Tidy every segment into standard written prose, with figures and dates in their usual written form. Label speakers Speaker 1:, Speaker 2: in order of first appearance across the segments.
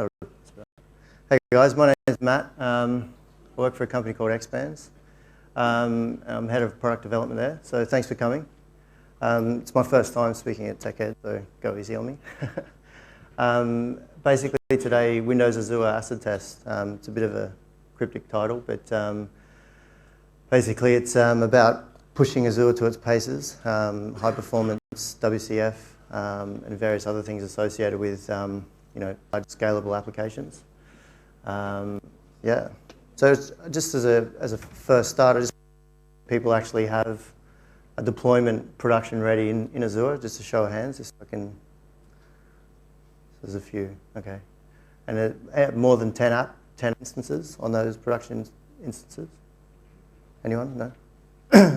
Speaker 1: Hey guys, my name is Matt. I work for a company called Xpands. I'm head of product development there, so thanks for coming. It's my first time speaking at TechEd, so go easy on me. Basically today, Windows Azure Acid Test. It's a bit of a cryptic title, but basically it's about pushing Azure to its paces, high performance WCF, and various other things associated with large scalable applications. So it's just as a first start, people actually have a deployment production ready in Azure, just a show of hands, just so I can. There's a few, okay, and more than 10 instances on those production instances. Anyone? No.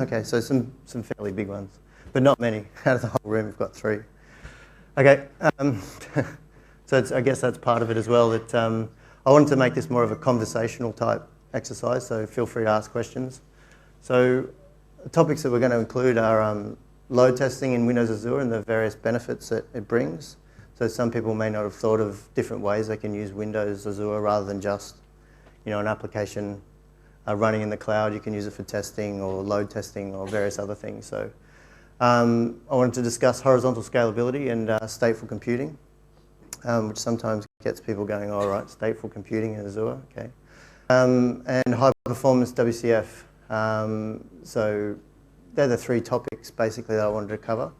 Speaker 1: Okay, so some fairly big ones, but not many. Out of the whole room, we've got 3. Okay, so I guess that's part of it as well. That I wanted to make this more of a conversational type exercise, so feel free to ask questions. So the topics that we're going to include are load testing in Windows Azure and the various benefits that it brings. So some people may not have thought of different ways they can use Windows Azure rather than just an application running in the cloud. You can use it for testing or load testing or various other things. So I wanted to discuss horizontal scalability and stateful computing, which sometimes gets people going, all right, stateful computing in Azure, okay. And high performance WCF. So they're the 3 topics basically that I wanted to cover.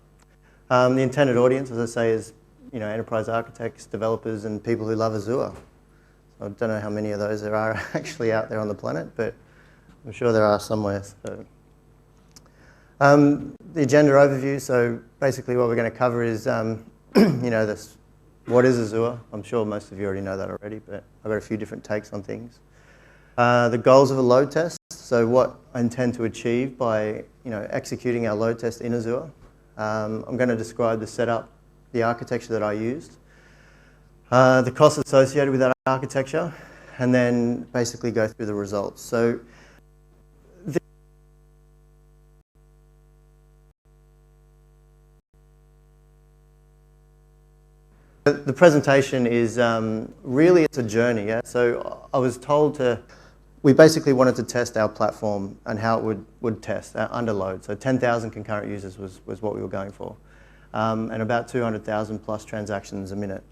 Speaker 1: The intended audience, as I say, is enterprise architects, developers, and people who love Azure. I don't know how many of those there are actually out there on the planet, but I'm sure there are somewhere. So, the agenda overview. So basically, what we're going to cover is, what is Azure? I'm sure most of you already know that already, but I've got a few different takes on things. The goals of a load test. So what I intend to achieve by executing our load test in Azure. I'm going to describe the setup, the architecture that I used, the costs associated with that architecture, and then basically go through the results. So the presentation is really, it's a journey. Yeah? So I was told we basically wanted to test our platform and how it would test under load. So 10,000 concurrent users was what we were going for, and about 200,000 plus transactions a minute.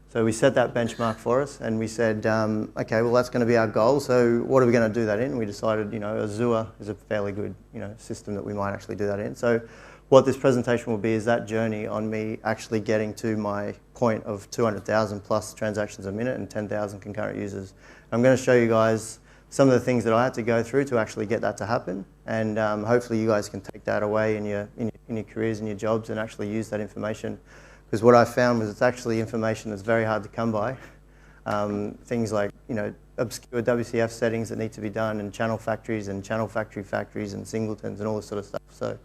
Speaker 1: So we set that benchmark for us, and we said, okay, well that's going to be our goal. So what are we going to do that in? We decided, Azure is a fairly good, system that we might actually do that in. So what this presentation will be is that journey on me actually getting to my point of 200,000 plus transactions a minute and 10,000 concurrent users. I'm going to show you guys some of the things that I had to go through to actually get that to happen, and hopefully you guys can take that away in your careers and your jobs and actually use that information. Because what I found was it's actually information that's very hard to come by. Things like obscure WCF settings that need to be done, and channel factories and channel factories and singletons and all this sort of stuff. So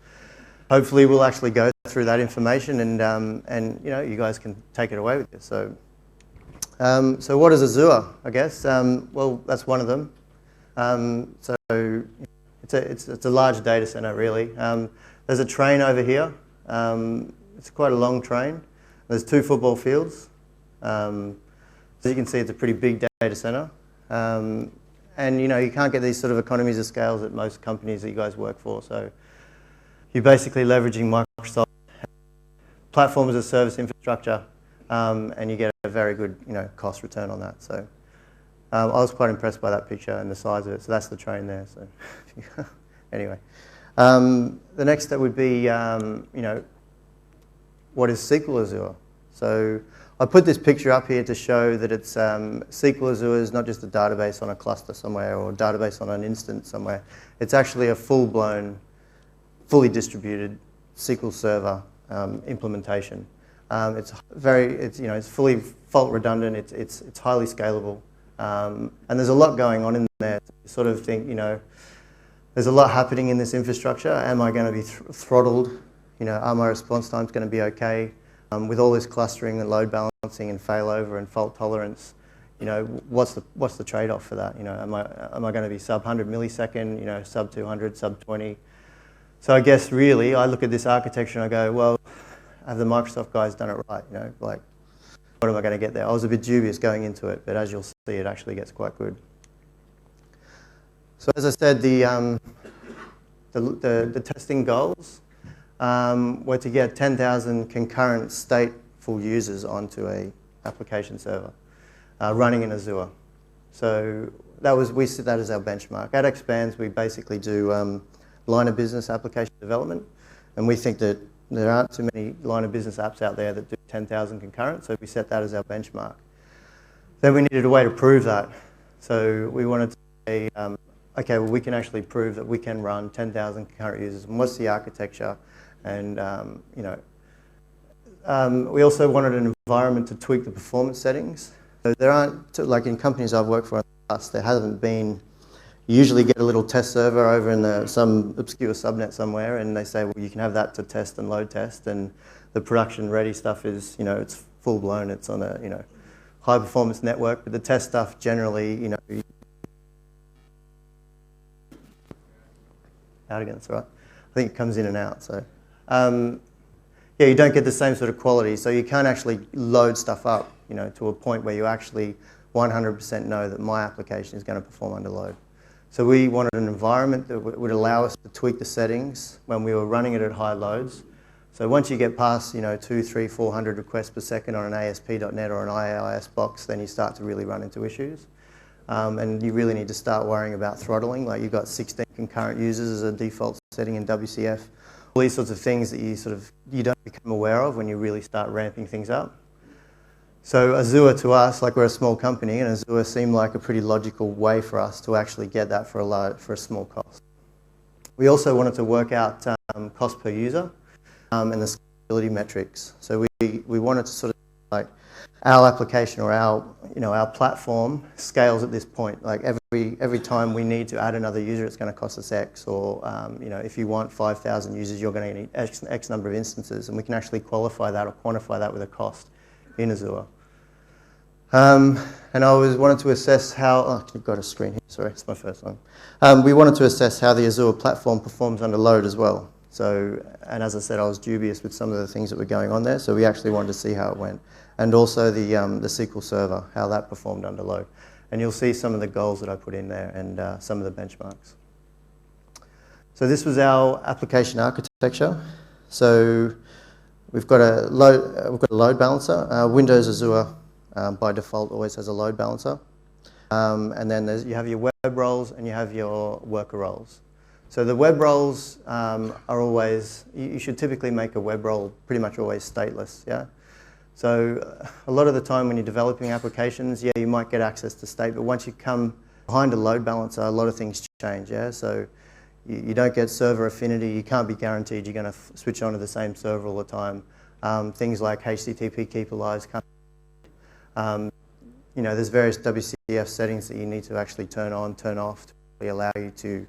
Speaker 1: hopefully we'll actually go through that information, and you guys can take it away with you. So so what is Azure? I guess well, that's one of them. So it's a large data center, really. There's a train over here. It's quite a long train. There's 2 football fields. So you can see it's a pretty big data center. And you can't get these sort of economies of scales at most companies that you guys work for. So you're basically leveraging Microsoft platform as a service infrastructure, and you get a very good cost return on that. So I was quite impressed by that picture and the size of it. So that's the train there. So anyway, the next step would be what is SQL Azure? So I put this picture up here to show that it's SQL Azure is not just a database on a cluster somewhere or a database on an instance somewhere. It's actually a full-blown, fully distributed SQL Server implementation. It's fully fault redundant. It's highly scalable, and there's a lot going on in there. You sort of think, there's a lot happening in this infrastructure. Am I going to be throttled? Are my response times going to be okay? With all this clustering and load balancing and failover and fault tolerance, what's the trade-off for that? Am I going to be sub 100 millisecond? Sub 200, sub 20? So I guess really, I look at this architecture and I go, well, have the Microsoft guys done it right? what am I going to get there? I was a bit dubious going into it, but as you'll see, it actually gets quite good. So as I said, the testing goals were to get 10,000 concurrent stateful users onto a application server running in Azure. So we set that as our benchmark. At Expands, we basically do line of business application development, and we think that there aren't too many line of business apps out there that do 10,000 concurrent, so we set that as our benchmark. Then we needed a way to prove that. So we wanted to say, okay, well, we can actually prove that we can run 10,000 concurrent users, and what's the architecture? And we also wanted an environment to tweak the performance settings. So there aren't, like in companies I've worked for in the past, there hasn't been, you usually get a little test server over in some obscure subnet somewhere, and they say, well, you can have that to test and load test, and the production ready stuff is, it's full blown, it's on a, high performance network, but the test stuff generally, out again, that's right. I think it comes in and out, so. Yeah, you don't get the same sort of quality, so you can't actually load stuff up, to a point where you actually 100% know that my application is going to perform under load. So we wanted an environment that would allow us to tweak the settings when we were running it at high loads. So once you get past, 200, 300, 400 requests per second on an ASP.NET or an IIS box, then you start to really run into issues. And you really need to start worrying about throttling, like you've got 16 concurrent users as a default setting in WCF. All these sorts of things that you don't become aware of when you really start ramping things up. So Azure to us, like we're a small company, and Azure seemed like a pretty logical way for us to actually get that for a small cost. We also wanted to work out cost per user and the scalability metrics. So we wanted to sort of like our application or our platform scales at this point. Like every time we need to add another user, it's going to cost us X. Or if you want 5,000 users, you're going to need X number of instances, and we can actually qualify that or quantify that with a cost in Azure. And I wanted to assess how. I've got a screen here. Sorry, it's my first one. We wanted to assess how the Azure platform performs under load as well. So, and as I said, I was dubious with some of the things that were going on there, so we actually wanted to see how it went. And also the SQL Server, how that performed under load. And you'll see some of the goals that I put in there and some of the benchmarks. So this was our application architecture. So we've got a load balancer. Windows Azure by default always has a load balancer. And then you have your web roles and you have your worker roles. So the web roles are always, you should typically make a web role pretty much always stateless, yeah? So a lot of the time when you're developing applications, yeah, you might get access to state, but once you come behind a load balancer, a lot of things change, yeah? So you don't get server affinity, you can't be guaranteed you're going to switch on to the same server all the time. Things like HTTP keep alive can't. There's various WCF settings that you need to actually turn on, turn off to really allow you to,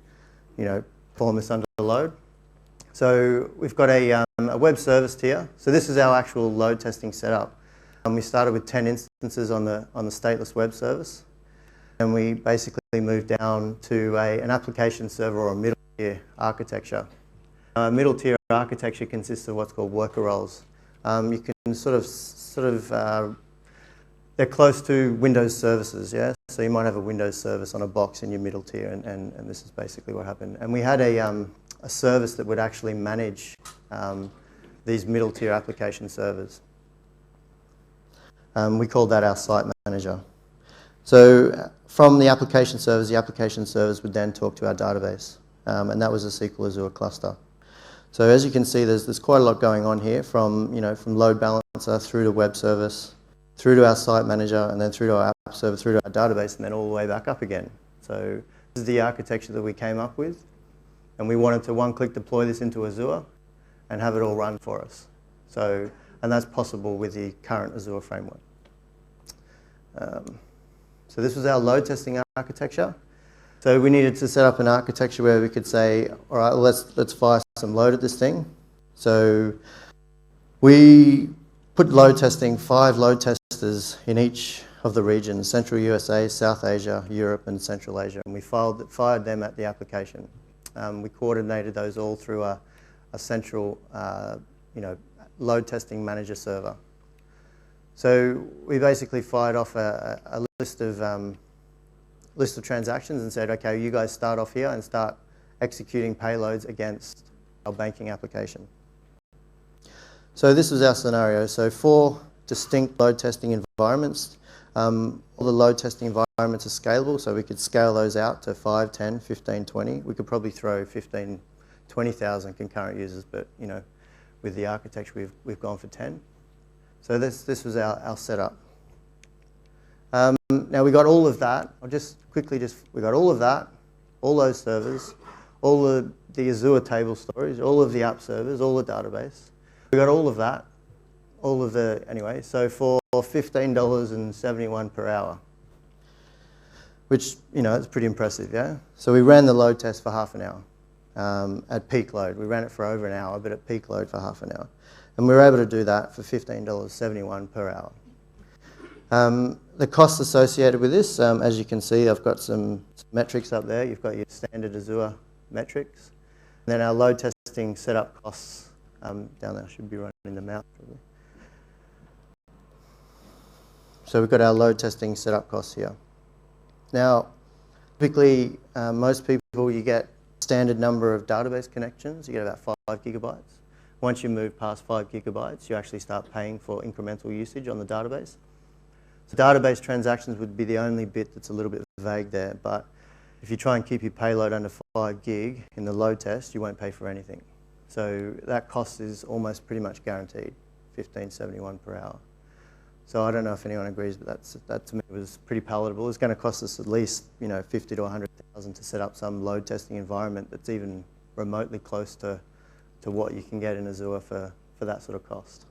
Speaker 1: perform this under load. So we've got a web service tier. So this is our actual load testing setup. We started with 10 instances on the stateless web service, and we basically moved down to an application server or a middle tier architecture. Middle tier architecture consists of what's called worker roles. You can they're close to Windows services, yeah? So you might have a Windows service on a box in your middle tier, and this is basically what happened. And we had a service that would actually manage these middle tier application servers. We called that our site manager. So from the application servers would then talk to our database, and that was a SQL Azure cluster. So as you can see, there's quite a lot going on here, from load balancer through to web service, through to our site manager, and then through to our app server, through to our database, and then all the way back up again. So this is the architecture that we came up with, and we wanted to one-click deploy this into Azure and have it all run for us. So, and that's possible with the current Azure framework. So this was our load testing architecture. So we needed to set up an architecture where we could say, all right, well, let's fire some load at this thing. So we put load testing, 5 load testers in each of the regions: Central USA, South Asia, Europe, and Central Asia. And we fired them at the application. We coordinated those all through a central, load testing manager server. So we basically fired off a list of transactions and said, okay, you guys start off here and start executing payloads against our banking application. So this was our scenario. So 4 distinct load testing environments. All the load testing environments are scalable, so we could scale those out to 5, 10, 15, 20. We could probably throw 15, 20,000 concurrent users, but you know, with the architecture, we've gone for 10. So this was our setup. Now we got all of that. I'll just quickly we got all of that, all those servers, all the Azure table storage, all of the app servers, all the database. We got all of that, anyway, so for $15.71 per hour, which, you know, it's pretty impressive, yeah? So we ran the load test for half an hour at peak load. We ran it for over an hour, but at peak load for half an hour. And we were able to do that for $15.71 per hour. The costs associated with this, as you can see, I've got some metrics up there. You've got your standard Azure metrics. And then our load testing setup costs down there. I should be running them out probably. So we've got our load testing setup costs here. Now, typically, most people, you get standard number of database connections. You get about 5 gigabytes. Once you move past 5 gigabytes, you actually start paying for incremental usage on the database. So database transactions would be the only bit that's a little bit vague there, but if you try and keep your payload under 5 gig in the load test, you won't pay for anything. So that cost is almost pretty much guaranteed, $15.71 per hour. So I don't know if anyone agrees, but that to me was pretty palatable. It's going to cost us at least, you know, 50 to 100,000 to set up some load testing environment that's even remotely close to what you can get in Azure for that sort of cost.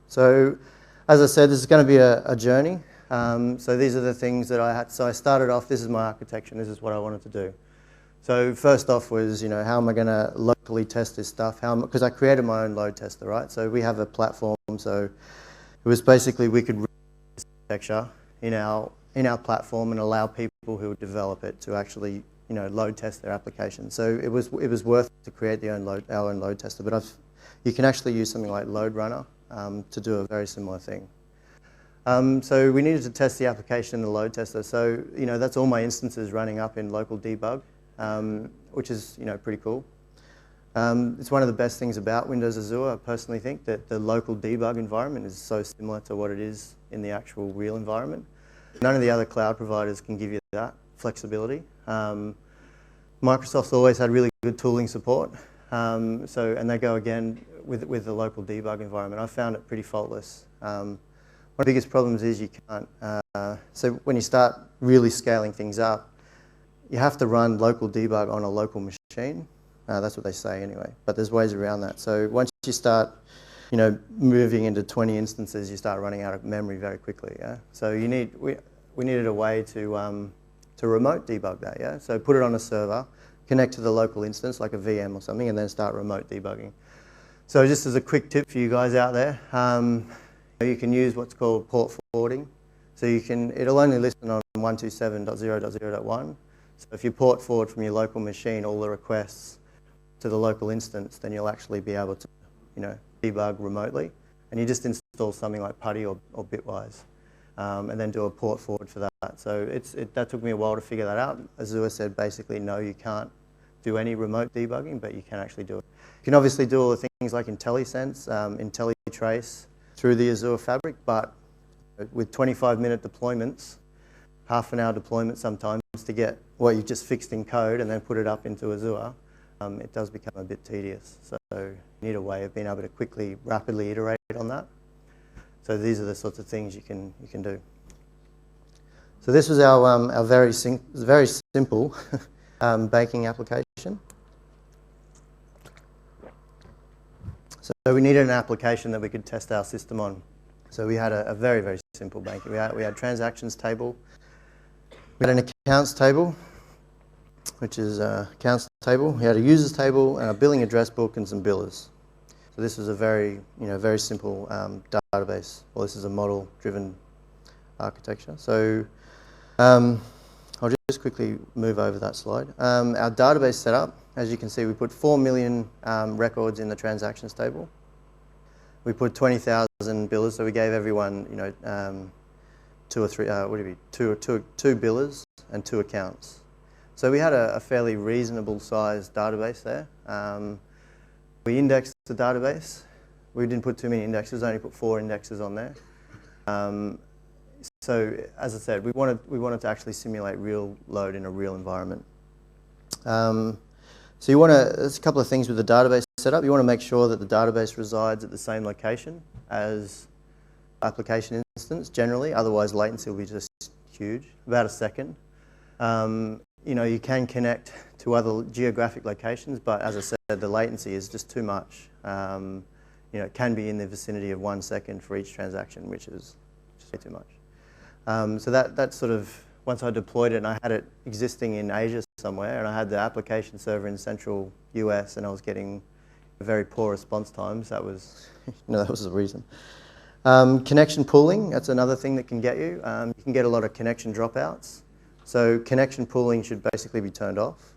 Speaker 1: So, as I said, this is going to be a journey. So these are the things that I had. So I started off, this is my architecture, and this is what I wanted to do. So first off was, you know, how am I going to locally test this stuff? Because I created my own load tester, right? So we have a platform, so it was basically we could run this architecture in our platform and allow people who would develop it to actually, you know, load test their application. So it was worth it to create our own load tester, but you can actually use something like Load Runner to do a very similar thing. So we needed to test the application in the load tester. So, you know, that's all my instances running up in local debug, which is, you know, pretty cool. It's one of the best things about Windows Azure. I personally think that the local debug environment is so similar to what it is in the actual real environment. None of the other cloud providers can give you that flexibility. Microsoft's always had really good tooling support. And they go again with the local debug environment. I found it pretty faultless. One of the biggest problems is you can't, so when you start really scaling things up, you have to run local debug on a local machine. That's what they say anyway, but there's ways around that. So once you start, you know, moving into 20 instances, you start running out of memory very quickly, yeah? So we needed a way to remote debug that, yeah? So put it on a server, connect to the local instance, like a VM or something, and then start remote debugging. So just as a quick tip for you guys out there, you can use what's called port forwarding. So it'll only listen on 127.0.0.1. So if you port forward from your local machine all the requests to the local instance, then you'll actually be able to, you know, debug remotely. And you just install something like Putty or Bitwise, and then do a port forward for that. So that took me a while to figure that out. Azure said basically, no, you can't do any remote debugging, but you can actually do it. You can obviously do all the things like IntelliSense, IntelliTrace through the Azure Fabric, but with 25-minute deployments, half an hour deployment sometimes to get what you've just fixed in code and then put it up into Azure, it does become a bit tedious. So you need a way of being able to quickly, rapidly iterate on that. So these are the sorts of things you can do. So this was our very simple banking application. So we needed an application that we could test our system on. So we had a very, very simple banking. We had transactions table. We had an accounts table, which is accounts table. We had a users table and a billing address book and some billers. So this was a very simple database. Well, this is a model-driven architecture. So I'll just quickly move over that slide. Our database setup, as you can see, we put 4 million records in the transactions table. We put 20,000 billers, so we gave everyone, two or three, two billers and 2 accounts. So we had a fairly reasonable sized database there. We indexed the database. We didn't put too many indexes, only put 4 indexes on there. So as I said, we wanted to actually simulate real load in a real environment. So there's a couple of things with the database setup. You want to make sure that the database resides at the same location as application instance generally, otherwise latency will be just huge, about a second. You can connect to other geographic locations, but as I said, the latency is just too much. It can be in the vicinity of 1 second for each transaction, which is just way too much. So that sort of, once I deployed it and I had it existing in Asia somewhere, and I had the application server in central US, and I was getting very poor response times, that was, that was the reason. Connection pooling, that's another thing that can get you. You can get a lot of connection dropouts. So connection pooling should basically be turned off.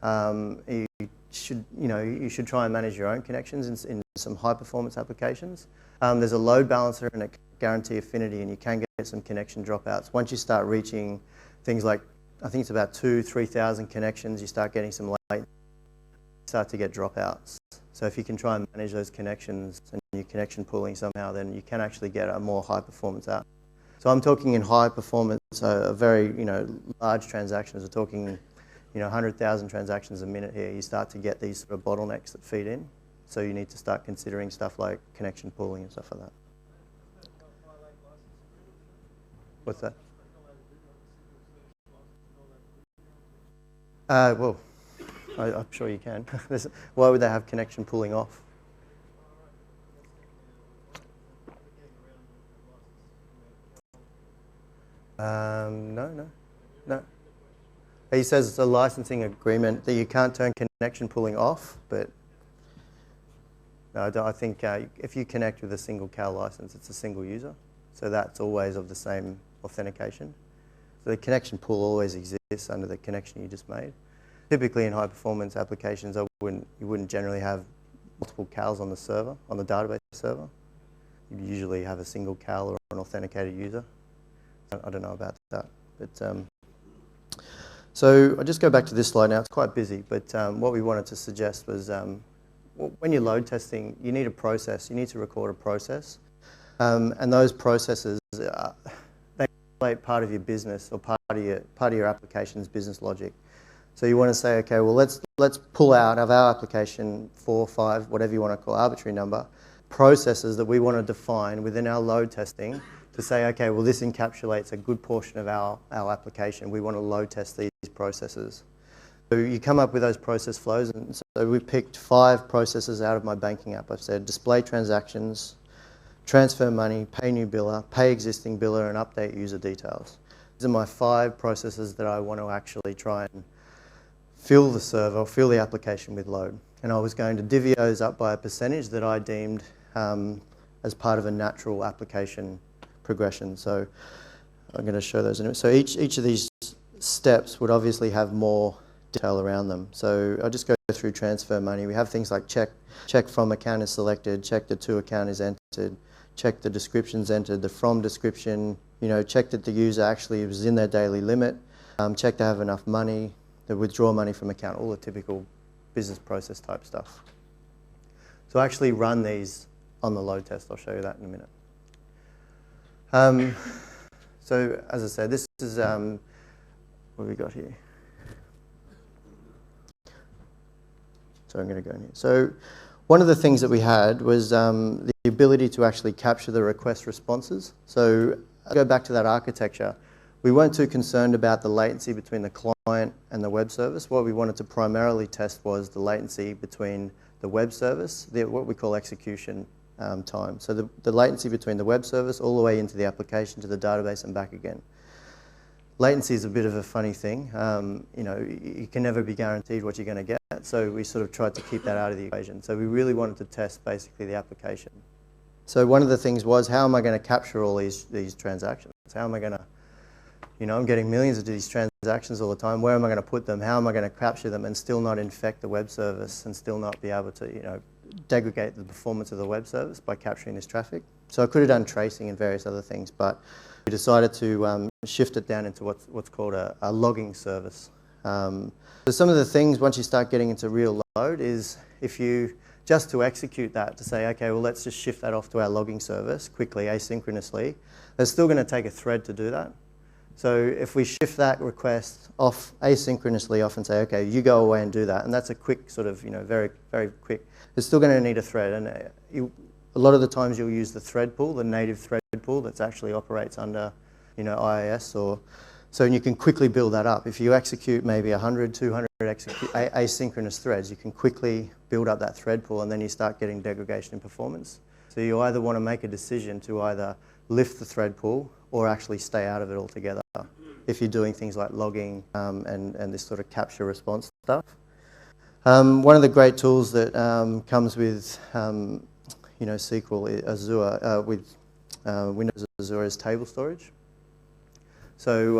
Speaker 1: You should try and manage your own connections in some high performance applications. There's a load balancer and a guarantee affinity, and you can get some connection dropouts. Once you start reaching things like, I think it's about 2,000-3,000 connections, you start getting some latency, start to get dropouts. So if you can try and manage those connections and your connection pooling somehow, then you can actually get a more high performance out. So I'm talking in high performance, a very large transactions. We're talking 100,000 transactions a minute here. You start to get these sort of bottlenecks that feed in. So you need to start considering stuff like connection pooling and stuff like that. What's that? Well, I'm sure you can. Why would they have connection pooling off? No. He says it's a licensing agreement that you can't turn connection pooling off, but no, I think if you connect with a single CAL license, it's a single user. So that's always of the same authentication. So the connection pool always exists under the connection you just made. Typically in high performance applications, you wouldn't generally have multiple CALs on the server, on the database server. You'd usually have a single CAL or an authenticated user. I don't know about that. But, so I'll just go back to this slide now. It's quite busy, but what we wanted to suggest was when you're load testing, you need a process. You need to record a process. And those processes, they relate part of your business or part of your application's business logic. So you want to say, okay, well, let's pull out of our application 4, 5, whatever you want to call arbitrary number, processes that we want to define within our load testing to say, okay, well, this encapsulates a good portion of our application. We want to load test these processes. So you come up with those process flows, and so we picked 5 processes out of my banking app. I've said display transactions, transfer money, pay new biller, pay existing biller, and update user details. These are my 5 processes that I want to actually try and fill the server, or fill the application with load. And I was going to divvy those up by a percentage that I deemed as part of a natural application progression. So I'm going to show those in a minute. So each of these steps would obviously have more detail around them. So I'll just go through transfer money. We have things like check from account is selected, check the to account is entered, check the description's entered, the from description, check that the user actually was in their daily limit, check to have enough money, the withdraw money from account, all the typical business process type stuff. So I actually run these on the load test. I'll show you that in a minute. So as I said, this is, what have we got here? So I'm going to go in here. So one of the things that we had was the ability to actually capture the request responses. So I'll go back to that architecture. We weren't too concerned about the latency between the client and the web service. What we wanted to primarily test was the latency between the web service, what we call execution time. So the latency between the web service all the way into the application to the database and back again. Latency is a bit of a funny thing. You can never be guaranteed what you're going to get. So we sort of tried to keep that out of the equation. So we really wanted to test basically the application. So one of the things was, how am I going to capture all these transactions? How am I going to, I'm getting millions of these transactions all the time. Where am I going to put them? How am I going to capture them and still not infect the web service and still not be able to, degrade the performance of the web service by capturing this traffic. So I could have done tracing and various other things, but we decided to shift it down into what's called a logging service. So some of the things, once you start getting into real load, is if you, just to execute that, to say, okay, well, let's just shift that off to our logging service quickly, asynchronously, they're still going to take a thread to do that. So if we shift that request off asynchronously off and say, okay, you go away and do that, and that's a quick sort of, very, very quick, it's still going to need a thread. And a lot of the times you'll use the thread pool, the native thread pool that actually operates under, IIS, or so you can quickly build that up. If you execute maybe 100, 200 asynchronous threads, you can quickly build up that thread pool, and then you start getting degradation in performance. So you either want to make a decision to either lift the thread pool or actually stay out of it altogether if you're doing things like logging and this sort of capture response stuff. One of the great tools that comes with SQL, Azure, with Windows Azure is table storage. So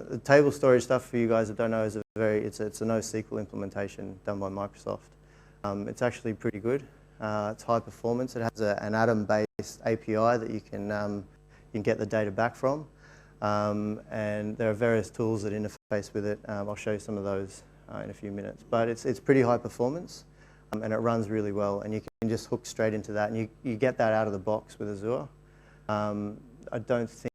Speaker 1: the table storage stuff, for you guys that don't know, is it's a NoSQL implementation done by Microsoft. It's actually pretty good. It's high performance. It has an Atom-based API that you can get the data back from, and there are various tools that interface with it. I'll show you some of those in a few minutes. But it's pretty high performance, and it runs really well. And you can just hook straight into that, and you get that out of the box with Azure. I don't think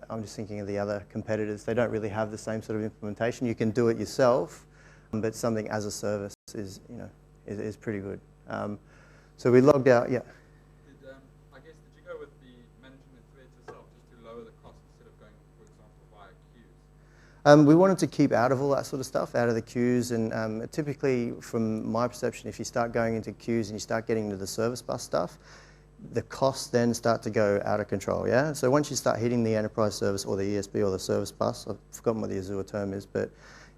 Speaker 1: I'm just thinking of the other competitors. They don't really have the same sort of implementation. You can do it yourself, but something as a service is pretty good. So we logged out, yeah.
Speaker 2: Did you go with the managing the threads yourself just to lower the cost instead of going, for example, via queues?
Speaker 1: We wanted to keep out of all that sort of stuff, out of the queues, and typically, from my perception, if you start going into queues and you start getting into the service bus stuff, the costs then start to go out of control, yeah? So once you start hitting the enterprise service or the ESB or the service bus, I've forgotten what the Azure term is, but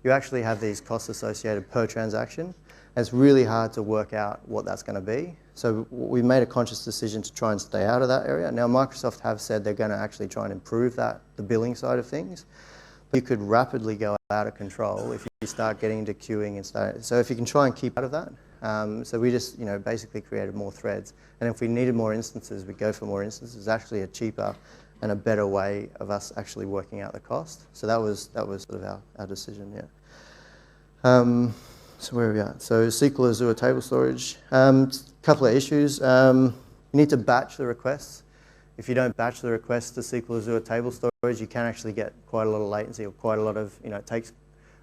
Speaker 1: you actually have these costs associated per transaction. And it's really hard to work out what that's going to be. So we made a conscious decision to try and stay out of that area. Now, Microsoft have said they're going to actually try and improve that, the billing side of things. But you could rapidly go out of control if you start getting into queuing and start. So if you can try and keep out of that. So we just, basically created more threads. And if we needed more instances, we'd go for more instances. It's actually a cheaper and a better way of us actually working out the cost. So that was sort of our decision, yeah. So where are we at? So SQL Azure table storage. Couple of issues. You need to batch the requests. If you don't batch the requests to SQL Azure table storage, you can actually get quite a lot of latency or quite a lot of, it takes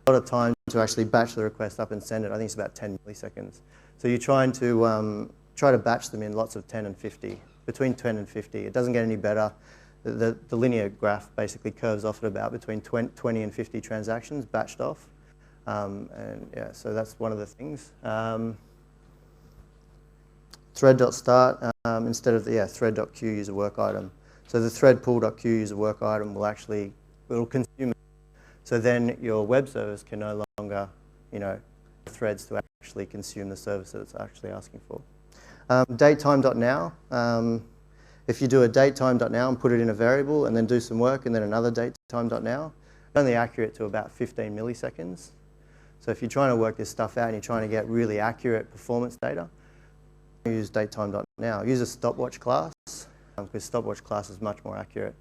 Speaker 1: a lot of time to actually batch the request up and send it. I think it's about 10 milliseconds. So you're trying to batch them in lots of 10 and 50, between 10 and 50. It doesn't get any better. The linear graph basically curves off at about between 20 and 50 transactions batched off. And yeah, so that's one of the things. Thread.start instead of the thread.queue use a work item. So the thread pool.queue use a work item will consume it. So then your web service can no longer, threads to actually consume the service that it's actually asking for. Datetime.now. If you do a datetime.now and put it in a variable and then do some work and then another datetime.now, it's only accurate to about 15 milliseconds. So if you're trying to work this stuff out and you're trying to get really accurate performance data, use datetime.now. Use a stopwatch class, because stopwatch class is much more accurate.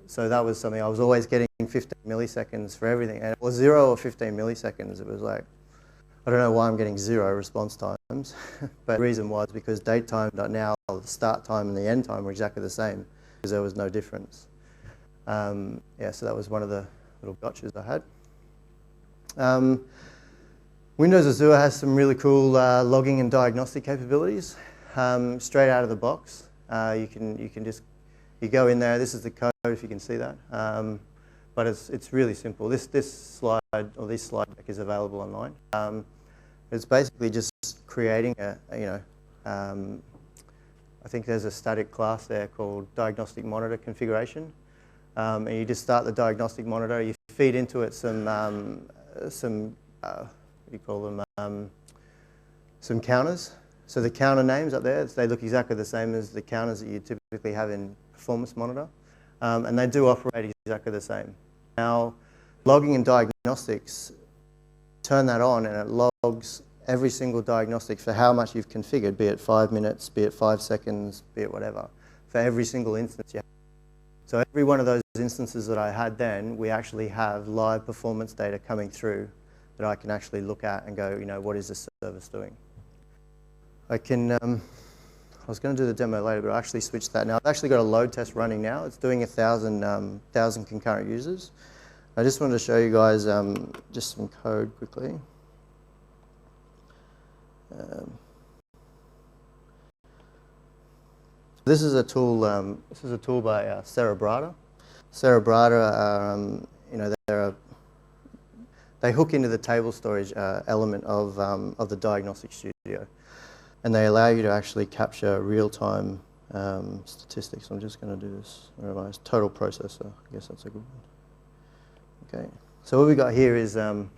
Speaker 1: So that was something I was always getting 15 milliseconds for everything. And it was 0 or 15 milliseconds. It was like, I don't know why I'm getting 0 response times. But the reason was because datetime.now, the start time and the end time were exactly the same, because there was no difference. Yeah, so that was one of the little gotchas I had. Windows Azure has some really cool logging and diagnostic capabilities straight out of the box. You go in there. This is the code, if you can see that. But it's really simple. This slide deck is available online. It's basically just creating I think there's a static class there called diagnostic monitor configuration, and you just start the diagnostic monitor. You feed into it some what do you call them? Some counters. So the counter names up there, they look exactly the same as the counters that you typically have in Performance Monitor, and they do operate exactly the same. Now, logging and diagnostics, turn that on and it logs every single diagnostic for how much you've configured, be it 5 minutes, be it 5 seconds, be it whatever, for every single instance you have. So every one of those instances that I had then, we actually have live performance data coming through that I can actually look at and go, what is this service doing? I can, I was going to do the demo later, but I actually switched that now. I've actually got a load test running now. It's doing 1,000 concurrent users. I just wanted to show you guys just some code quickly. This is a tool. This is a tool by Cerebrata. Cerebrata, they hook into the table storage element of the diagnostic studio, and they allow you to actually capture real-time statistics. I'm just going to do this. Where am I? Total processor. I guess that's a good one. Okay. So what we got here is total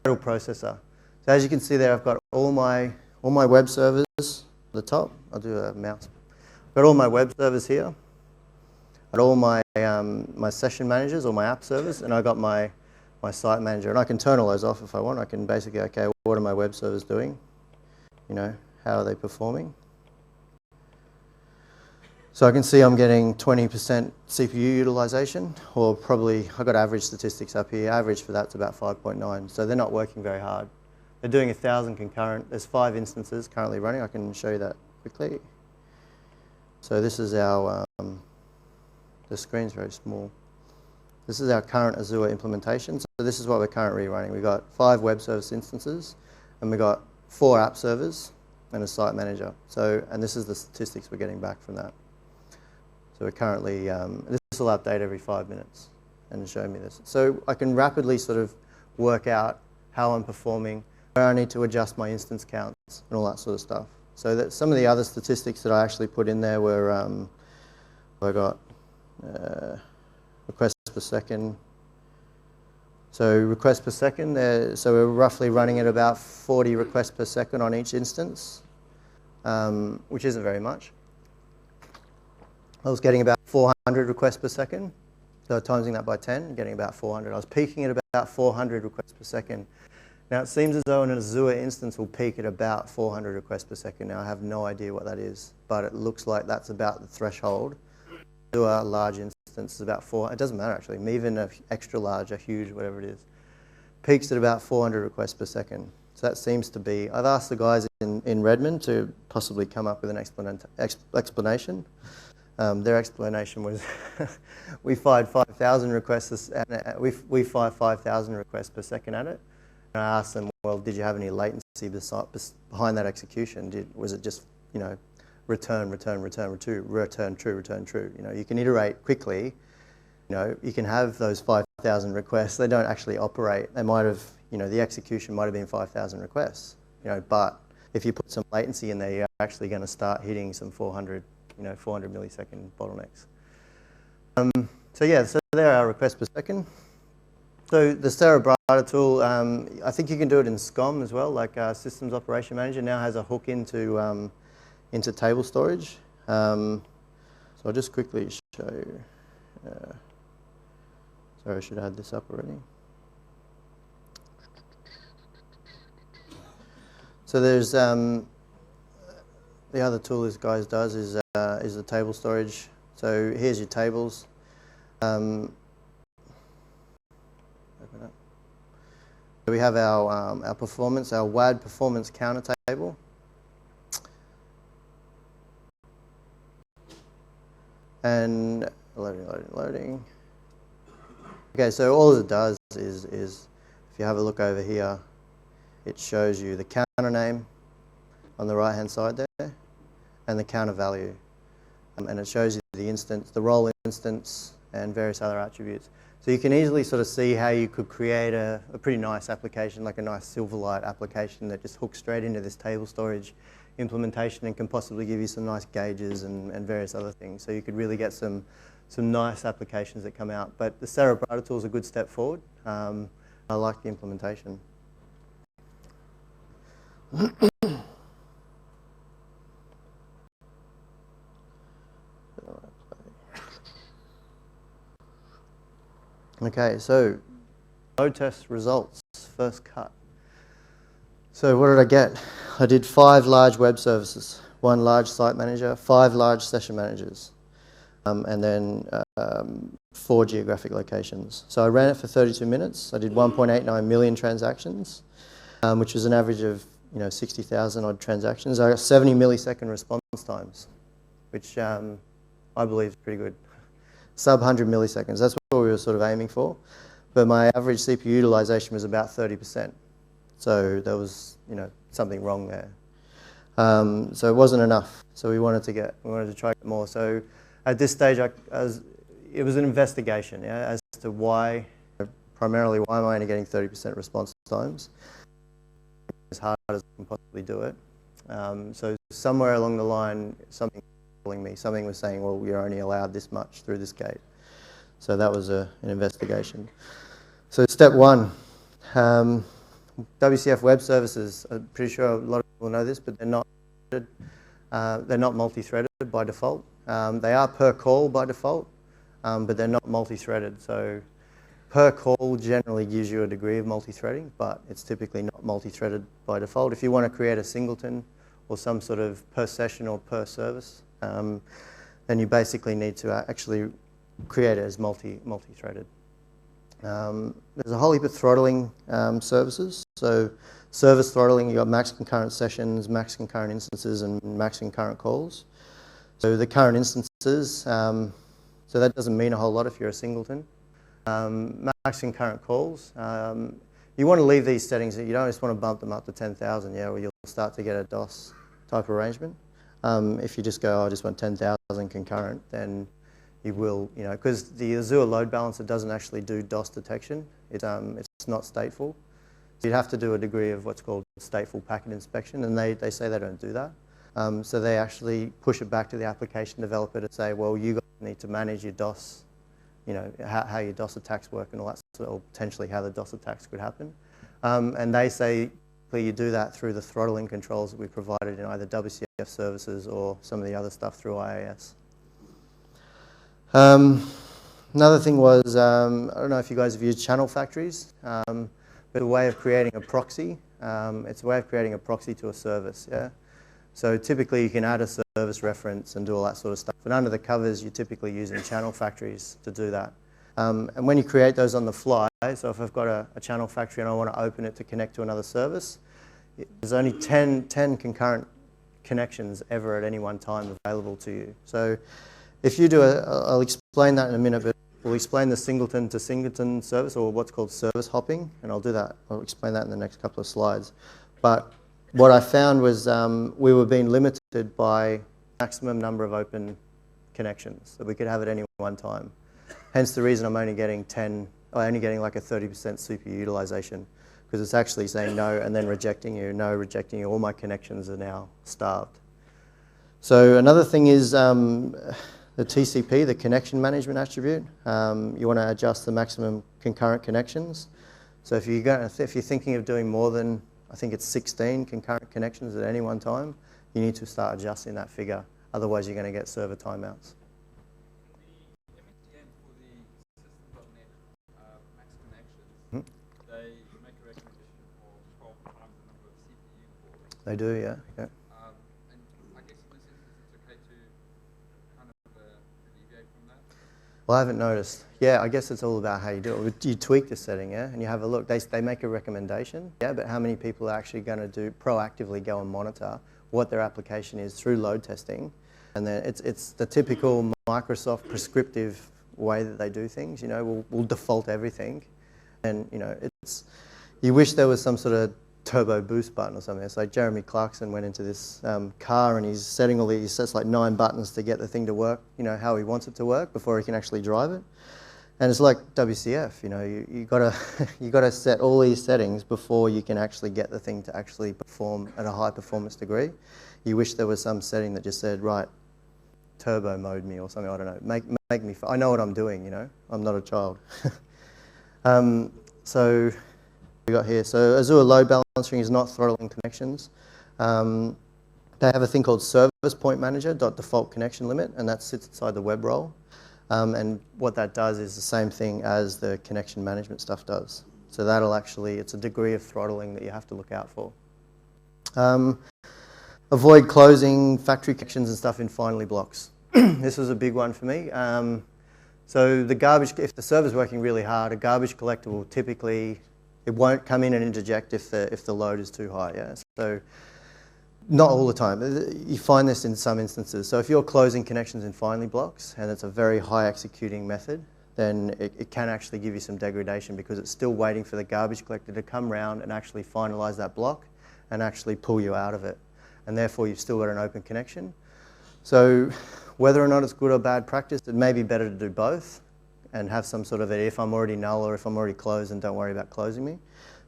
Speaker 1: processor. So as you can see there, I've got all my web servers at the top. I'll do a mouse. I've got all my web servers here. I've got all my my session managers or my app servers, and I've got my site manager. And I can turn all those off if I want. I can basically, okay, what are my web servers doing? How are they performing? So I can see I'm getting 20% CPU utilization, or probably, I've got average statistics up here. Average for that's about 5.9. So they're not working very hard. They're doing 1,000 concurrent. There's 5 instances currently running. I can show you that quickly. So this is our, the screen's very small. This is our current Azure implementation. So this is what we're currently running. We've got 5 web service instances, and we've got 4 app servers and a site manager. So, and this is the statistics we're getting back from that. So we're currently, this will update every 5 minutes and show me this. So I can rapidly sort of work out how I'm performing, where I need to adjust my instance counts and all that sort of stuff. So that some of the other statistics that I actually put in there were, I got requests per second. So requests per second, so we're roughly running at about 40 requests per second on each instance, which isn't very much. I was getting about 400 requests per second, so timesing that by 10, getting about 400. I was peaking at about 400 requests per second. Now it seems as though an Azure instance will peak at about 400 requests per second. Now I have no idea what that is, but it looks like that's about the threshold. A large instance is about 400. It doesn't matter actually. Even an extra large, a huge, whatever it is, peaks at about 400 requests per second. So that seems to be. I've asked the guys in Redmond to possibly come up with an explanation. Their explanation was, we fired 5,000 requests. We fire 5,000 requests per second at it. And I asked them, well, did you have any latency behind that execution? Was it just, return true? You can iterate quickly. You can have those 5,000 requests. They don't actually operate. They might have, the execution might have been 5,000 requests. But if you put some latency in there, you're actually going to start hitting some 400 millisecond bottlenecks. So yeah, so there are requests per second. So the Cerebrata tool, I think you can do it in SCOM as well, like Systems Operation Manager now has a hook into table storage. So I'll just quickly show you. Sorry, I should have had this up already. So there's the other tool this guy does is the table storage. So here's your tables. Open up. So we have our performance, our WAD performance counter table. And loading. Okay, so all it does is if you have a look over here, it shows you the counter name on the right hand side there and the counter value. And it shows you the instance, the role instance, and various other attributes. So you can easily sort of see how you could create a pretty nice application, like a nice Silverlight application that just hooks straight into this table storage implementation and can possibly give you some nice gauges and various other things. So you could really get some nice applications that come out. But the Cerebrata tool is a good step forward. I like the implementation. Okay, so load test results, first cut. So what did I get? I did 5 large web services, 1 large site manager, 5 large session managers, and then 4 geographic locations. So I ran it for 32 minutes. I did 1.89 million transactions, which was an average of 60,000 odd transactions. I got 70 millisecond response times, which I believe is pretty good. Sub 100 milliseconds, that's what we were sort of aiming for. But my average CPU utilization was about 30%. So there was, something wrong there. So it wasn't enough. So we wanted to try more. So at this stage, it was an investigation as to primarily why am I only getting 30% response times? As hard as I can possibly do it. So somewhere along the line, something was telling me, something was saying, well, you're only allowed this much through this gate. So that was an investigation. So step 1, WCF web services. I'm pretty sure a lot of people know this, but they're not multi-threaded by default. They are per call by default, but they're not multi-threaded. So per call generally gives you a degree of multi-threading, but it's typically not multi-threaded by default. If you want to create a singleton or some sort of per session or per service, then you basically need to actually create it as multi-threaded. There's a whole heap of throttling services. So service throttling, you've got max concurrent sessions, max concurrent instances, and max concurrent calls. So the current instances, so that doesn't mean a whole lot if you're a singleton. Max concurrent calls, you want to leave these settings. You don't just want to bump them up to 10,000, where you'll start to get a DOS type arrangement. If you just go, I just want 10,000 concurrent, then you will, because the Azure load balancer doesn't actually do DOS detection. It's not stateful. So you'd have to do a degree of what's called stateful packet inspection, and they say they don't do that. So they actually push it back to the application developer to say, well, you guys need to manage your DOS, how your DOS attacks work and all that, or potentially how the DOS attacks could happen. And they say you do that through the throttling controls that we provided in either WCF services or some of the other stuff through IAS. Another thing was, I don't know if you guys have used channel factories, but a way of creating a proxy. It's a way of creating a proxy to a service, So typically you can add a service reference and do all that sort of stuff. But under the covers, you're typically using channel factories to do that. And when you create those on the fly, so if I've got a channel factory and I want to open it to connect to another service, there's only 10 concurrent connections ever at any one time available to you. So if you do I'll explain that in a minute, but we'll explain the singleton to singleton service, or what's called service hopping, and I'll explain that in the next couple of slides. But what I found was we were being limited by maximum number of open connections that we could have at any one time. Hence the reason I'm only getting like a 30% CPU utilization, because it's actually saying no and then rejecting you, no, rejecting you. All my connections are now starved. So another thing is the TCP, the connection management attribute. You want to adjust the maximum concurrent connections. So if you're thinking of doing more than, I think it's 16 concurrent connections at any one time, you need to start adjusting that figure. Otherwise, you're going to get server timeouts.
Speaker 2: The MSDN for the system.net max connections, they make a recommendation for 12 times the number of CPU cores.
Speaker 1: They do, yeah.
Speaker 2: And I guess in this instance, it's okay to kind of deviate from that?
Speaker 1: Well, I haven't noticed. Yeah, I guess it's all about how you do it. You tweak the setting, and you have a look. They make a recommendation, but how many people are actually going to proactively go and monitor what their application is through load testing? And then it's the typical Microsoft prescriptive way that they do things. We'll default everything, and you wish there was some sort of turbo boost button or something. It's like Jeremy Clarkson went into this car and he's setting all these, sets like 9 buttons to get the thing to work, how he wants it to work before he can actually drive it. And it's like WCF, you gotta set all these settings before you can actually get the thing to actually perform at a high performance degree. You wish there was some setting that just said, right, turbo mode me or something, I don't know, make me, I know what I'm doing, I'm not a child. So we got here, so Azure load balancing is not throttling connections. They have a thing called service point manager, .default connection limit, and that sits inside the web role. And what that does is the same thing as the connection management stuff does. So that'll actually, it's a degree of throttling that you have to look out for. Avoid closing factory connections and stuff in finally blocks. This was a big one for me. So the garbage, if the server's working really hard, a garbage collector will typically, it won't come in and interject if the load is too high. Yeah. So not all the time. You find this in some instances. So if you're closing connections in finally blocks and it's a very high executing method, then it can actually give you some degradation because it's still waiting for the garbage collector to come round and actually finalize that block and actually pull you out of it. And therefore you've still got an open connection. So whether or not it's good or bad practice, it may be better to do both and have some sort of if I'm already null or if I'm already closed, and don't worry about closing me.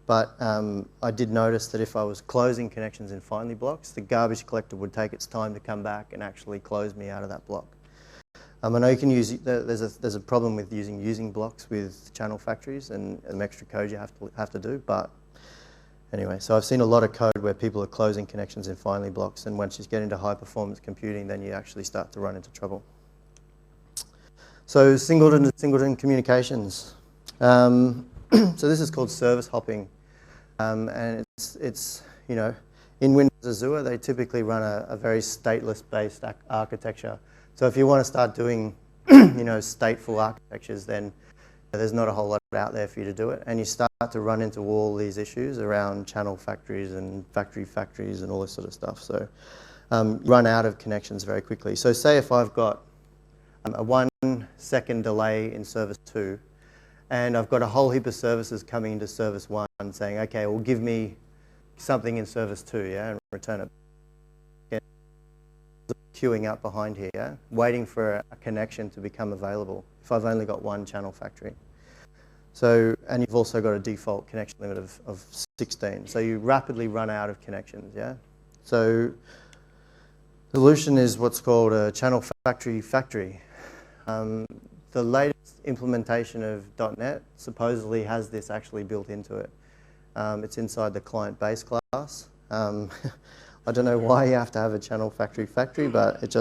Speaker 1: But I did notice that if I was closing connections in finally blocks, the garbage collector would take its time to come back and actually close me out of that block. I know you can use, there's a problem with using blocks with channel factories and some extra code you have to do, but anyway, so I've seen a lot of code where people are closing connections in finally blocks, and once you get into high performance computing, then you actually start to run into trouble. So singleton to singleton communications. So this is called service hopping, and it's you know, in Windows Azure they typically run a very stateless based architecture. So if you want to start doing you know, stateful architectures, then there's not a whole lot out there for you to do it, and you start to run into all these issues around channel factories and factories and all this sort of stuff. So run out of connections very quickly. So say if I've got a 1 second delay in service 2, and I've got a whole heap of services coming into service 1 saying, okay, well, give me something in service 2, yeah, and return it. Queuing up behind here, yeah, waiting for a connection to become available if I've only got one channel factory. So, and you've also got a default connection limit of 16. So you rapidly run out of connections, yeah? So the solution is what's called a channel factory. The latest implementation of .NET supposedly has this actually built into it. It's inside the client base class. I don't know why you have to have a channel factory, but it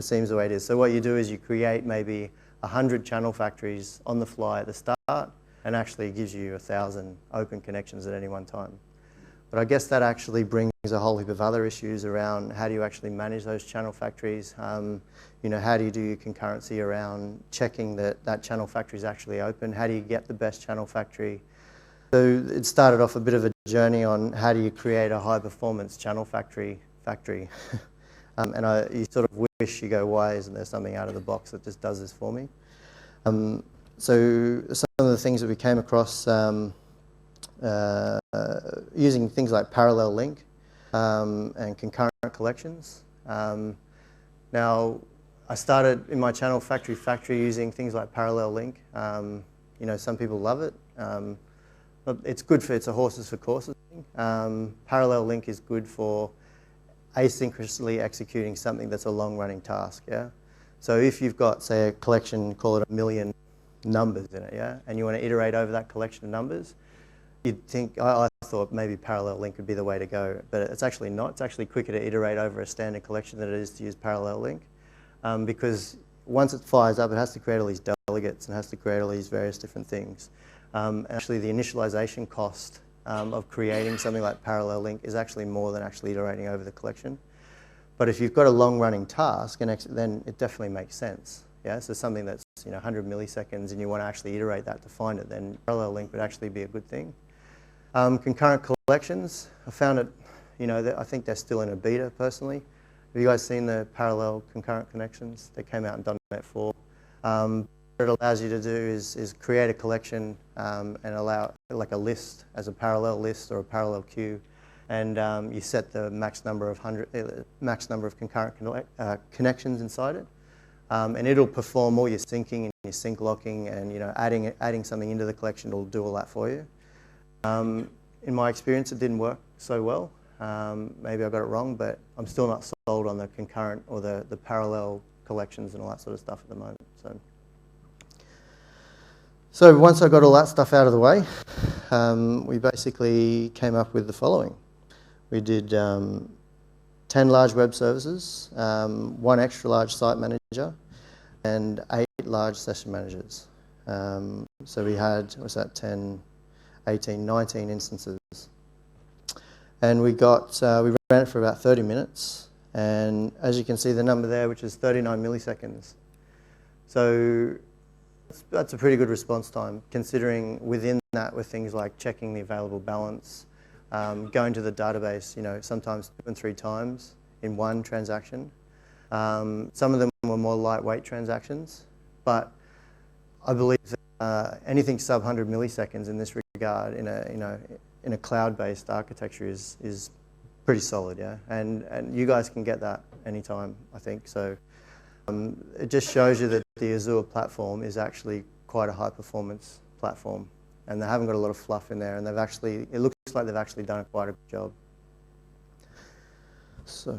Speaker 1: seems the way it is. So what you do is you create maybe 100 channel factories on the fly at the start, and actually gives you 1,000 open connections at any one time. But I guess that actually brings a whole heap of other issues around how do you actually manage those channel factories. You know, how do you do your concurrency around checking that that channel factory is actually open? How do you get the best channel factory? So it started off a bit of a journey on how do you create a high performance channel factory. And you sort of wish, you go, why isn't there something out of the box that just does this for me? So some of the things that we came across using things like parallel link and concurrent collections. Now, I started in my channel factory using things like parallel link. You know, some people love it. It's good for, it's a horses for courses thing. Parallel link is good for asynchronously executing something that's a long-running task, yeah? So if you've got, say, a collection, call it 1 million numbers in it, yeah? And you want to iterate over that collection of numbers, you'd think, I thought maybe parallel link would be the way to go, but it's actually not. It's actually quicker to iterate over a standard collection than it is to use parallel link, because once it fires up, it has to create all these delegates and has to create all these various different things. Actually, the initialization cost of creating something like parallel link is actually more than actually iterating over the collection. But if you've got a long-running task, then it definitely makes sense. Yeah, so something that's 100 milliseconds, and you want to actually iterate that to find it, then parallel link would actually be a good thing. Concurrent collections, I found it. I think they're still in a beta personally. Have you guys seen the parallel concurrent connections? They came out in .NET 4. What it allows you to do is create a collection and allow like a list as a parallel list or a parallel queue, and you set the max number of concurrent connections inside it, and it'll perform all your syncing and your sync locking, and adding something into the collection will do all that for you. In my experience, it didn't work so well. Maybe I got it wrong, but I'm still not sold on the concurrent or the parallel collections and all that sort of stuff at the moment. So once I got all that stuff out of the way, we basically came up with the following. We did 10 large web services, 1 extra large site manager, and 8 large session managers. So we had, 10, 18, 19 instances. And we ran it for about 30 minutes. And as you can see, the number there, which is 39 milliseconds. So that's a pretty good response time, considering within that were things like checking the available balance, going to the database, sometimes 2 and 3 times in one transaction. Some of them were more lightweight transactions, but I believe that anything sub 100 milliseconds in this regard in a cloud-based architecture is pretty solid, yeah. And you guys can get that anytime, I think. So it just shows you that the Azure platform is actually quite a high-performance platform, and they haven't got a lot of fluff in there, and it looks like they've actually done quite a good job. So.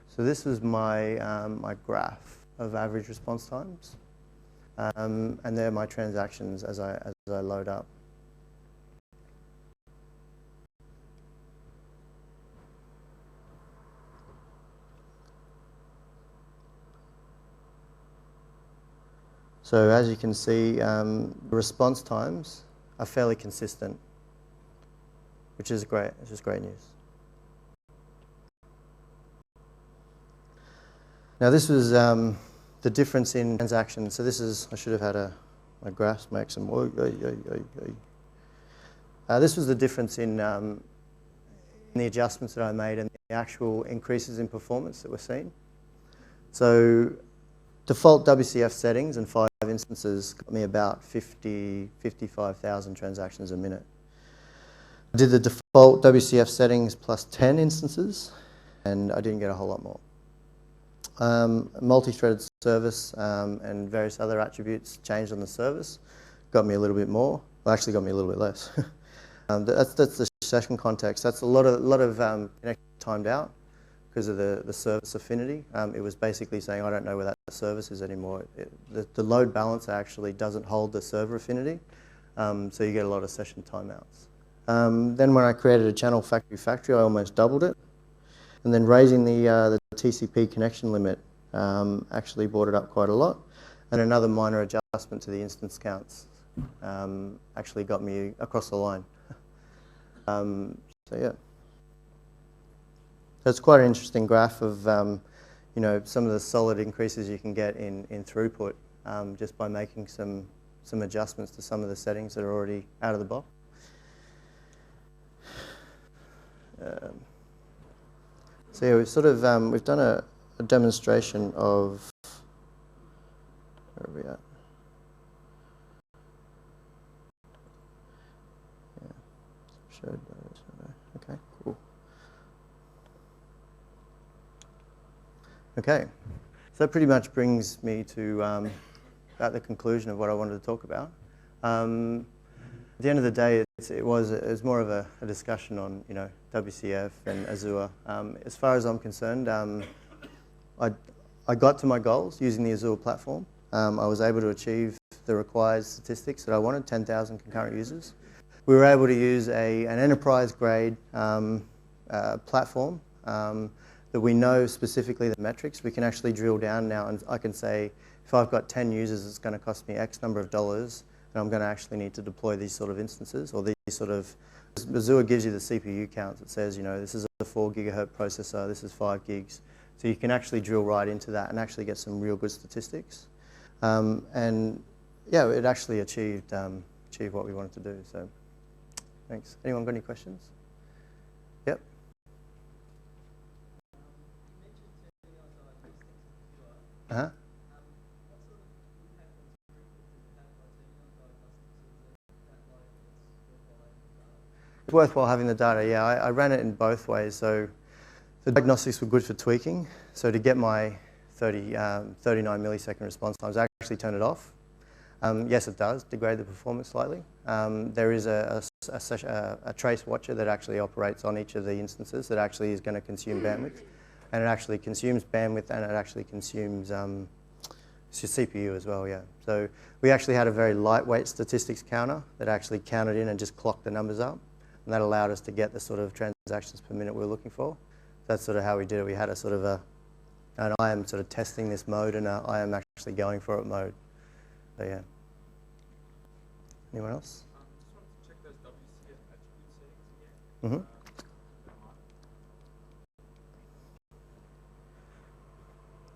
Speaker 1: So this was my my graph of average response times, and they're my transactions as I load up. So as you can see, the response times are fairly consistent, which is great. It's just great news. Now this was the difference in transactions. So this is, I should have had my graphs make some. This was the difference in the adjustments that I made and the actual increases in performance that were seen. So default WCF settings and 5 instances got me about 55,000 transactions a minute. I did the default WCF settings plus 10 instances, and I didn't get a whole lot more. Multi-threaded service and various other attributes changed on the service got me a little bit more. Well, actually got me a little bit less. That's the session context. That's a lot of connection timed out because of the service affinity. It was basically saying, I don't know where that service is anymore. The load balancer actually doesn't hold the server affinity, so you get a lot of session timeouts. Then when I created a channel factory, I almost doubled it. And then raising the TCP connection limit actually brought it up quite a lot. And another minor adjustment to the instance counts actually got me across the line. So yeah. So it's quite an interesting graph of some of the solid increases you can get in throughput just by making some adjustments to some of the settings that are already out of the box. So yeah, we've done a demonstration of, where are we at? Yeah, showed those. Okay, cool. Okay, so that pretty much brings me to about the conclusion of what I wanted to talk about. At the end of the day, it was more of a discussion on WCF and Azure. As far as I'm concerned, I got to my goals using the Azure platform. I was able to achieve the required statistics that I wanted, 10,000 concurrent users. We were able to use an enterprise-grade platform that we know specifically the metrics. We can actually drill down now, and I can say, if I've got 10 users, it's going to cost me X number of dollars, and I'm going to actually need to deploy these sort of instances, or these sort of, Azure gives you the CPU counts. It says, this is a 4 gigahertz processor, this is 5 gigs. So you can actually drill right into that and actually get some real good statistics. And yeah, it actually achieved what we wanted to do. So thanks. Anyone got any questions? Yep. Uh-huh. It's worthwhile having the data, yeah. I ran it in both ways. So the diagnostics were good for tweaking. So to get my 39 millisecond response times, I actually turned it off. Yes, it does degrade the performance slightly. There is a trace watcher that actually operates on each of the instances that actually is going to consume bandwidth. And it actually consumes bandwidth, and it actually consumes CPU as well, yeah. So we actually had a very lightweight statistics counter that actually counted in and just clocked the numbers up. And that allowed us to get the sort of transactions per minute we were looking for. That's sort of how we did it. We had a sort of an I am sort of testing this mode and I am actually going for it mode. So yeah. Anyone else?
Speaker 2: Just wanted to check those WCF attribute settings again.
Speaker 1: Mm-hmm.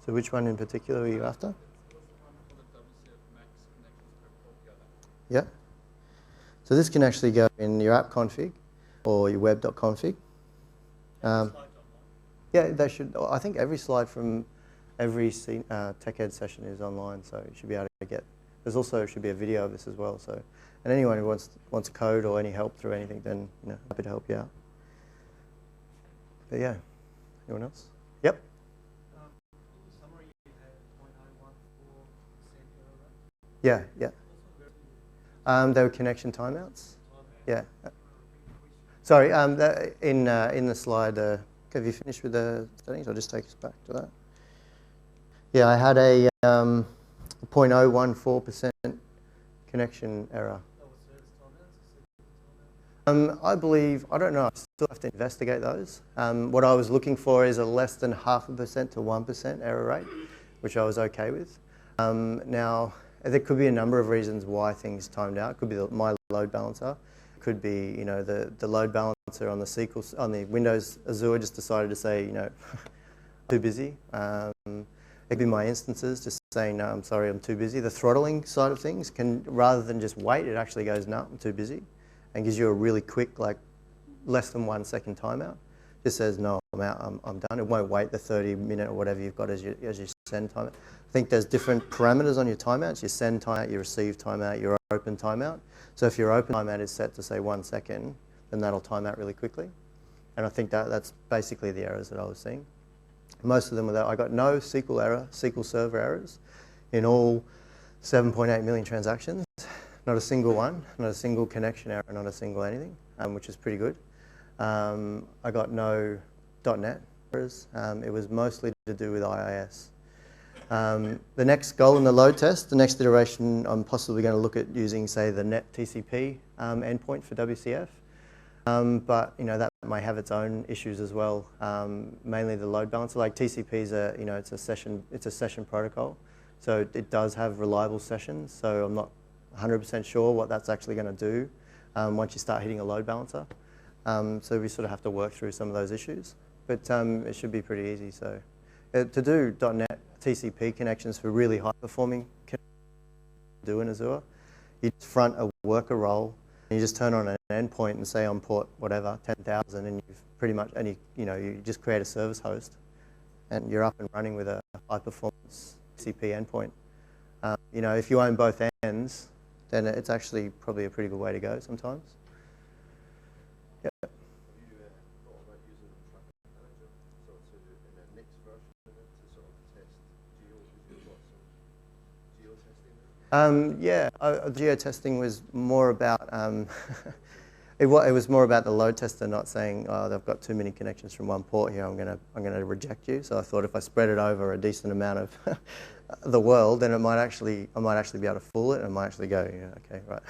Speaker 1: So which one in particular were you after?
Speaker 2: What's the one for the WCF max connections per port gather?
Speaker 1: Yeah. So this can actually go in your app config or your web.config. Yeah, they should. I think every slide from every tech ed session is online, so you should be able to get. There's also should be a video of this as well. So, and anyone who wants code or any help through anything, then happy to help you out. But yeah, anyone else? Yep.
Speaker 3: In the summary, you had 0.014% error rate.
Speaker 1: Yeah. They were connection timeouts. Yeah. Sorry. In the slide. Have you finished with the settings? I'll just take us back to that. Yeah, I had a 0.014% connection error. I believe, I don't know, I still have to investigate those. What I was looking for is a less than 0.5% to 1% error rate, which I was okay with. Now, there could be a number of reasons why things timed out. It could be my load balancer. It could be, the load balancer on the SQL, on the Windows Azure just decided to say, too busy. It could be my instances just saying, no, I'm sorry, I'm too busy. The throttling side of things can, rather than just wait, it actually goes, no, I'm too busy, and gives you a really quick, like less than 1 second timeout. Just says, no, I'm out, I'm done. It won't wait the 30-minute or whatever you've got as you send timeout. I think there's different parameters on your timeouts. You send timeout, you receive timeout, your open timeout. So if your open timeout is set to say 1 second, then that'll time out really quickly. And I think that's basically the errors that I was seeing. Most of them were that I got no SQL error, SQL Server errors in all 7.8 million transactions. Not a single one, not a single connection error, not a single anything, which is pretty good. I got no .NET errors. It was mostly to do with IIS. The next goal in the load test, the next iteration, I'm possibly going to look at using, say, the net TCP endpoint for WCF. But that may have its own issues as well. Mainly the load balancer. Like TCP is it's a session protocol, so it does have reliable sessions. So I'm not 100% sure what that's actually going to do once you start hitting a load balancer. So we sort of have to work through some of those issues, but it should be pretty easy. So to do .NET TCP connections for really high performing do in Azure, you just front a worker role. And you just turn on an endpoint and say on port whatever 10,000, and you've pretty much you just create a service host, and you're up and running with a high performance TCP endpoint. If you own both ends, then it's actually probably a pretty good way to go sometimes. Yeah.
Speaker 4: Have you thought about using Traffic Manager, so in the next version of it to sort of test geo? Because you've got some geo testing there.
Speaker 1: Geo testing was more about it was more about the load tester not saying, oh, they've got too many connections from one port here, I'm gonna reject you. So I thought if I spread it over a decent amount of the world, then I might actually be able to fool it, and I might actually go, yeah, okay, right.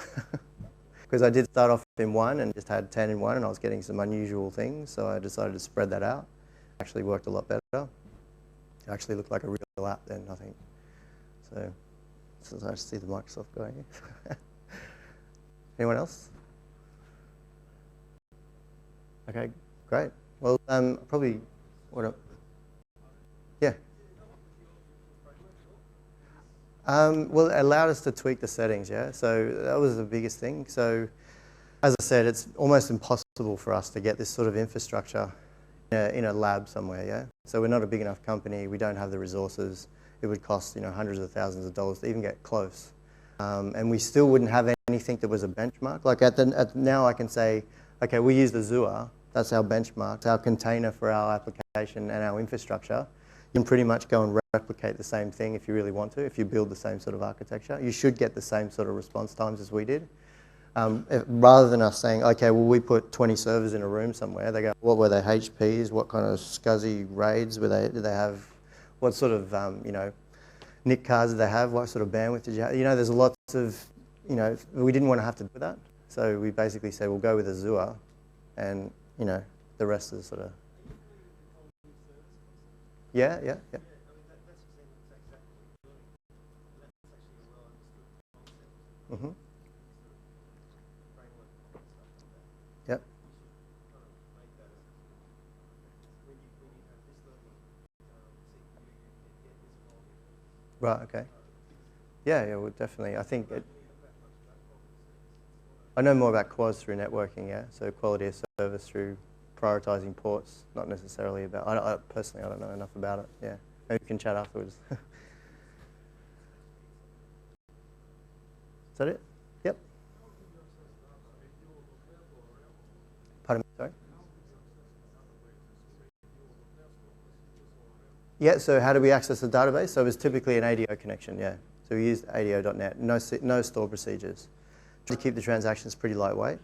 Speaker 1: Because I did start off in one and just had 10 in one, and I was getting some unusual things, so I decided to spread that out. Actually worked a lot better. It actually looked like a real app then, I think. So I see the Microsoft guy here. Anyone else? Okay, great. Well, probably yeah. Well, it allowed us to tweak the settings, yeah? So that was the biggest thing. So as I said, it's almost impossible for us to get this sort of infrastructure in a lab somewhere, yeah? So we're not a big enough company. We don't have the resources. It would cost, hundreds of thousands of dollars to even get close. And we still wouldn't have anything that was a benchmark. Like now I can say, okay, we use Azure. That's our benchmark, our container for our application and our infrastructure. You can pretty much go and replicate the same thing if you really want to, if you build the same sort of architecture. You should get the same sort of response times as we did. Rather than us saying, okay, well, we put 20 servers in a room somewhere, they go, what were they, HPs? What kind of SCSI RAIDs did they have? What sort of, NIC cards did they have? What sort of bandwidth did you have? There's lots of, we didn't want to have to do that. So we basically said, we'll go with Azure, and, the rest is sort of Yeah, yeah, yeah.
Speaker 3: Yeah, I mean, that's exactly what you're doing. And that's actually a well understood concept.
Speaker 1: Mm-hmm.
Speaker 3: Sort of framework and stuff like that.
Speaker 1: Yep.
Speaker 3: You should kind of make that as when you have this learning CPU, you get this quality.
Speaker 1: Right, okay. Yeah, yeah, well, definitely. I think
Speaker 3: Don't really know that much about quality settings.
Speaker 1: I know more about quads through networking, yeah. So quality of service through prioritizing ports, not necessarily about. Personally, I don't know enough about it. Yeah, maybe we can chat afterwards. Is that it? Yep. Pardon me. Sorry. Yeah. So how do we access the database? So it was typically an ADO connection. Yeah. So we used ADO.NET. No store procedures. To keep the transactions pretty lightweight,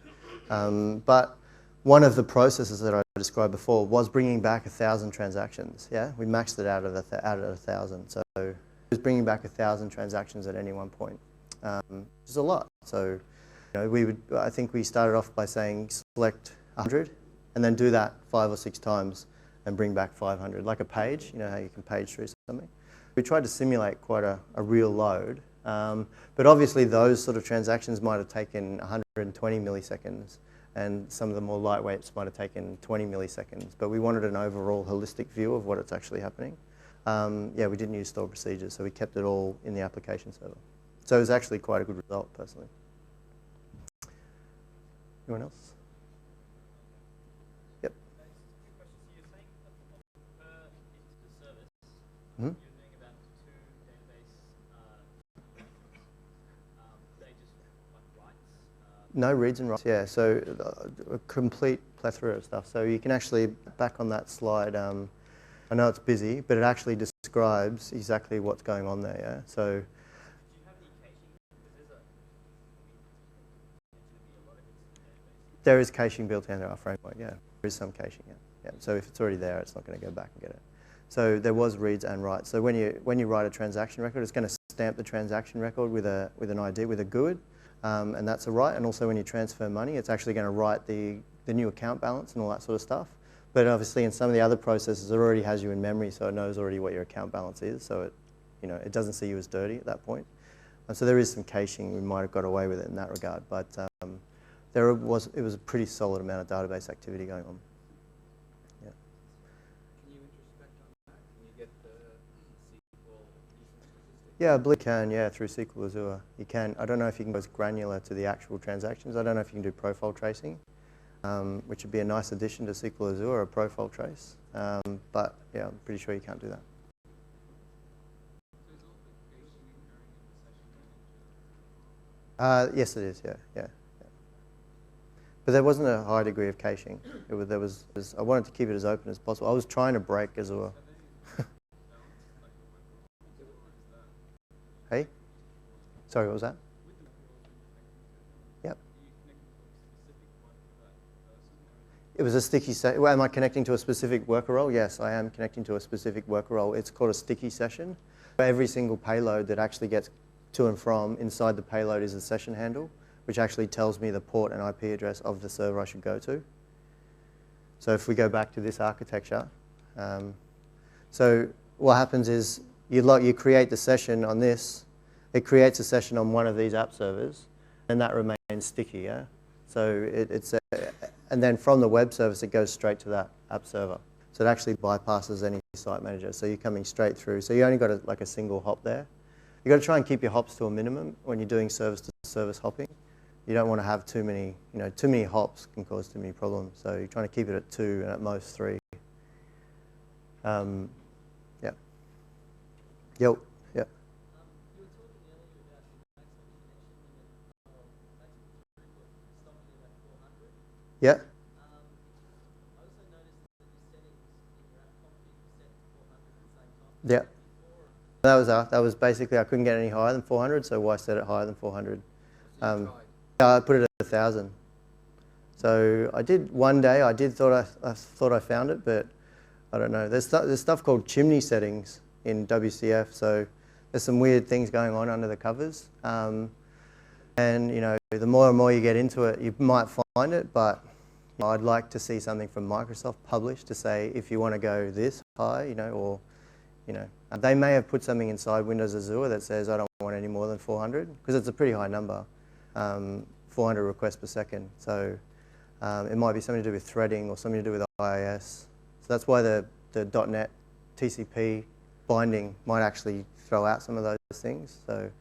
Speaker 1: but one of the processes that I described before was bringing back 1,000 transactions. Yeah, we maxed it out at 1,000. So it was bringing back 1,000 transactions at any one point, which is a lot. So I think we started off by saying select 100, and then do that 5 or 6 times, and bring back 500, like a page. You know how you can page through something. We tried to simulate quite a real load. But obviously those sort of transactions might have taken 120 milliseconds, and some of the more lightweights might have taken 20 milliseconds. But we wanted an overall holistic view of what it's actually happening. Yeah, we didn't use stored procedures, so we kept it all in the application server. So it was actually quite a good result, personally. Anyone else? Yep. Mm-hmm. No reads and writes, yeah, so a complete plethora of stuff. So you can actually, back on that slide, I know it's busy, but it actually describes exactly what's going on there, yeah? So, there is caching built into our framework, yeah. There is some caching, yeah. Yeah. So if it's already there, it's not going to go back and get it. So there was reads and writes. So when you write a transaction record, it's going to stamp the transaction record with an ID, with a GUID. And that's a write. And also when you transfer money, it's actually going to write the new account balance and all that sort of stuff. But obviously in some of the other processes, it already has you in memory, so it knows already what your account balance is. So it doesn't see you as dirty at that point. And so there is some caching. We might have got away with it in that regard. But it was a pretty solid amount of database activity going on. Yeah.
Speaker 2: Can you introspect on that? Can you get the SQL statistics?
Speaker 1: Yeah, I believe you can, yeah, through SQL Azure. You can. I don't know if you can go as granular to the actual transactions. I don't know if you can do profile tracing, which would be a nice addition to SQL Azure, a profile trace. But yeah, I'm pretty sure you can't do that.
Speaker 2: So is all the caching occurring in the session manager?
Speaker 1: Yes, it is, yeah. But there wasn't a high degree of caching. I wanted to keep it as open as possible. I was trying to break Azure. Hey? Sorry, what was that? Yep. It was a sticky session. Well, am I connecting to a specific worker role? Yes, I am connecting to a specific worker role. It's called a sticky session. Every single payload that actually gets to and from inside the payload is a session handle, which actually tells me the port and IP address of the server I should go to. So if we go back to this architecture, so what happens is you create the session on this. It creates a session on one of these app servers, and that remains sticky, yeah? So and then from the web service, it goes straight to that app server. So it actually bypasses any site manager. So you're coming straight through. So you only got like a single hop there. You've got to try and keep your hops to a minimum when you're doing service-to-service hopping. You don't want to have too many hops can cause too many problems. So you're trying to keep it at 2 and at most 3. Yeah. Yo. Yeah.
Speaker 5: You were talking earlier about the maximum connection limit or maximum throughput stopping at 400.
Speaker 1: Yeah.
Speaker 5: I also noticed that your settings in your app config set to 400 at the same time.
Speaker 1: Yeah. That was basically I couldn't get any higher than 400, so why set it higher than 400? I put it at 1,000. So I did one day. I thought I found it, but I don't know. There's stuff called chimney settings in WCF. So there's some weird things going on under the covers. And the more and more you get into it, you might find it. But I'd like to see something from Microsoft published to say if you want to go this high, or you know. They may have put something inside Windows Azure that says I don't want any more than 400, because it's a pretty high number, 400 requests per second. So it might be something to do with threading or something to do with IIS. So that's why the .NET TCP binding might actually throw out some of those things. So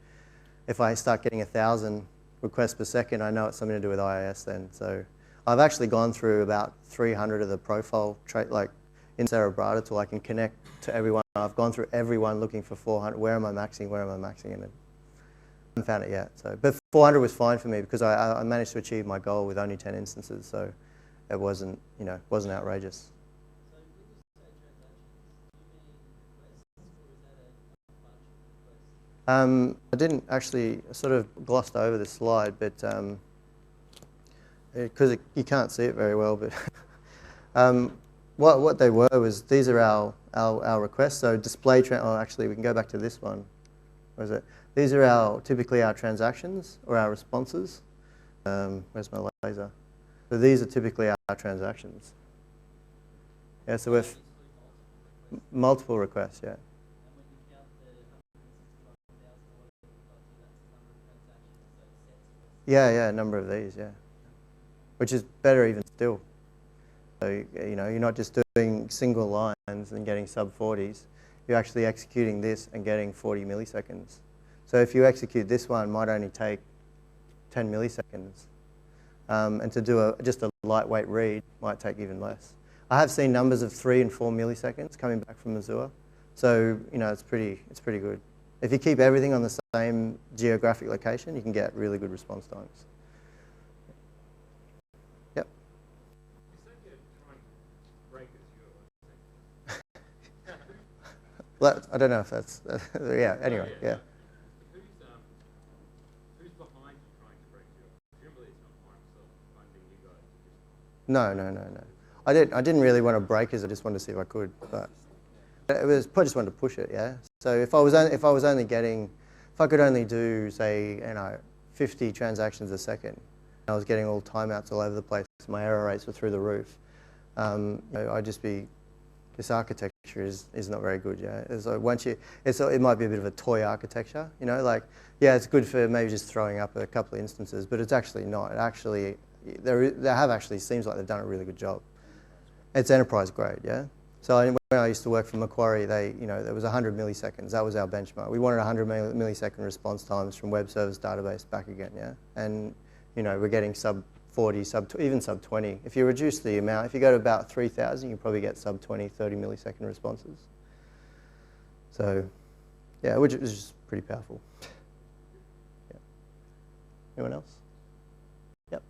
Speaker 1: if I start getting 1,000 requests per second, I know it's something to do with IIS then. So I've actually gone through about 300 of the profile like in Cerebrata till I can connect to everyone. I've gone through everyone looking for 400. Where am I maxing? Where am I maxing? And I haven't found it yet. So, but 400 was fine for me because I managed to achieve my goal with only 10 instances. So it wasn't, you know, wasn't outrageous.
Speaker 5: So when you say transactions, do you mean requests, or is that a bunch of requests?
Speaker 1: I didn't actually, I sort of glossed over this slide, but because you can't see it very well, but what they were was these are our requests. So display, oh, actually we can go back to this one. Where is it? These are typically our transactions or our responses. Where's my laser? So these are typically our transactions. Yeah, so with multiple requests, yeah.
Speaker 5: And when you count the 161,000 or whatever you've got to, that's the number of transactions, so sets.
Speaker 1: Yeah, a number of these, yeah. Which is better even still. So, you know, you're not just doing single lines and getting sub-40s. You're actually executing this and getting 40 milliseconds. So if you execute this one, it might only take 10 milliseconds. And to do just a lightweight read might take even less. I have seen numbers of 3 and 4 milliseconds coming back from Azure. So, you know, it's pretty good. If you keep everything on the same geographic location, you can get really good response times. Yep.
Speaker 3: You said you're trying to break Azure.
Speaker 1: Well, I don't know if that's, yeah, anyway, yeah.
Speaker 3: Who's behind you trying to break Azure? Presumably it's not Microsoft funding you guys.
Speaker 1: No. I didn't really want to break it. I just wanted to see if I could, but it was I just wanted to push it. Yeah. So if I could only do, say, 50 transactions a second, I was getting all timeouts all over the place. My error rates were through the roof. I'd just be. This architecture is not very good. Yeah. So it might be a bit of a toy architecture. You know, like it's good for maybe just throwing up a couple of instances, but it's actually not. It actually seems like they've done a really good job. It's enterprise grade, yeah. So when I used to work for Macquarie, there was 100 milliseconds. That was our benchmark. We wanted 100 millisecond response times from web service database back again, yeah. And we're getting sub 40, even sub 20. If you reduce the amount, if you go to about 3,000, you probably get sub 20, 30 millisecond responses. So, yeah, which is just pretty powerful. Yeah. Anyone else? Yep.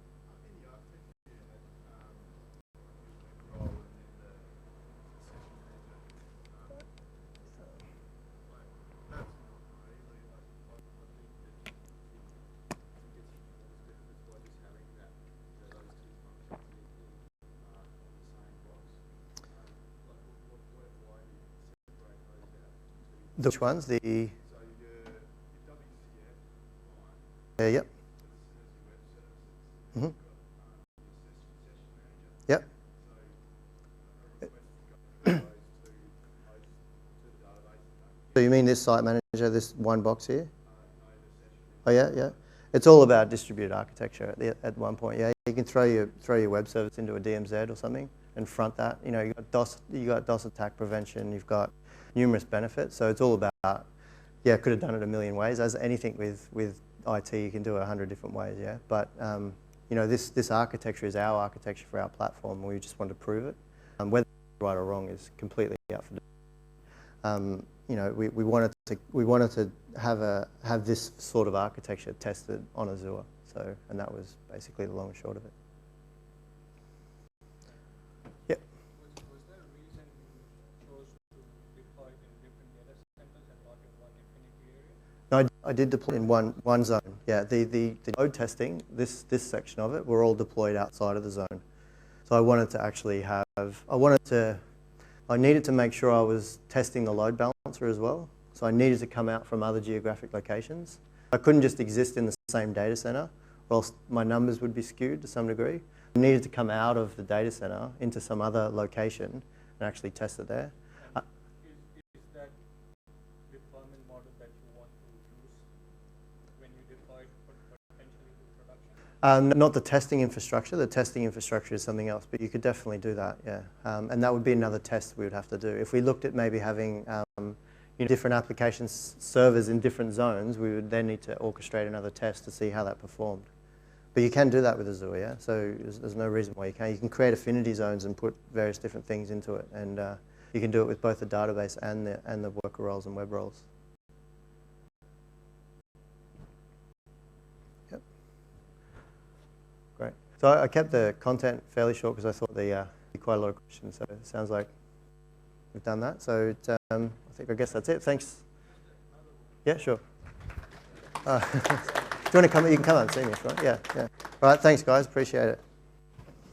Speaker 1: Which ones? The
Speaker 3: So your WCF line,
Speaker 1: yep.
Speaker 3: this is your web services.
Speaker 1: Mm-hmm.
Speaker 3: Your session manager.
Speaker 1: Yep.
Speaker 3: So a request is going through those to the database.
Speaker 1: So you mean this site manager, this one box here?
Speaker 3: No, the session.
Speaker 1: Oh yeah. It's all about distributed architecture at one point. Yeah, you can throw your web service into a DMZ or something and front that. You got DOS attack prevention. You've got numerous benefits. So it's all about, could have done it a million ways. As anything with IT, you can do it 100 different ways. Yeah, but this architecture is our architecture for our platform. And we just want to prove it. Whether it's right or wrong is completely up for debate. We wanted to have this sort of architecture tested on Azure. So, and that was basically the long and short of it. Yep.
Speaker 6: Was there a reason you chose to deploy it in different data centers and not in one Infinity area?
Speaker 1: No, I did deploy in one zone. Yeah, the load testing, this section of it, were all deployed outside of the zone. So I wanted to actually I needed to make sure I was testing the load balancer as well. So I needed to come out from other geographic locations. I couldn't just exist in the same data center, or else my numbers would be skewed to some degree. I needed to come out of the data center into some other location and actually test it there.
Speaker 6: Is that
Speaker 1: Not the testing infrastructure. The testing infrastructure is something else, but you could definitely do that, yeah. And that would be another test we would have to do. If we looked at maybe having different application servers in different zones, we would then need to orchestrate another test to see how that performed. But you can do that with Azure, yeah? So there's no reason why you can't. You can create affinity zones and put various different things into it, and you can do it with both the database and the worker roles and web roles. Yep. Great. So I kept the content fairly short because I thought there'd be quite a lot of questions. So it sounds like we've done that. So I guess that's it. Thanks. Yeah, sure. Do you want to come? You can come out and see me if you want. Yeah, yeah. All right. Thanks, guys. Appreciate it.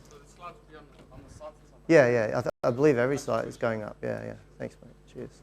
Speaker 2: So the slides will be on the site or something?
Speaker 1: Yeah, yeah. I believe every site is going up. Yeah, yeah. Thanks, mate. Cheers.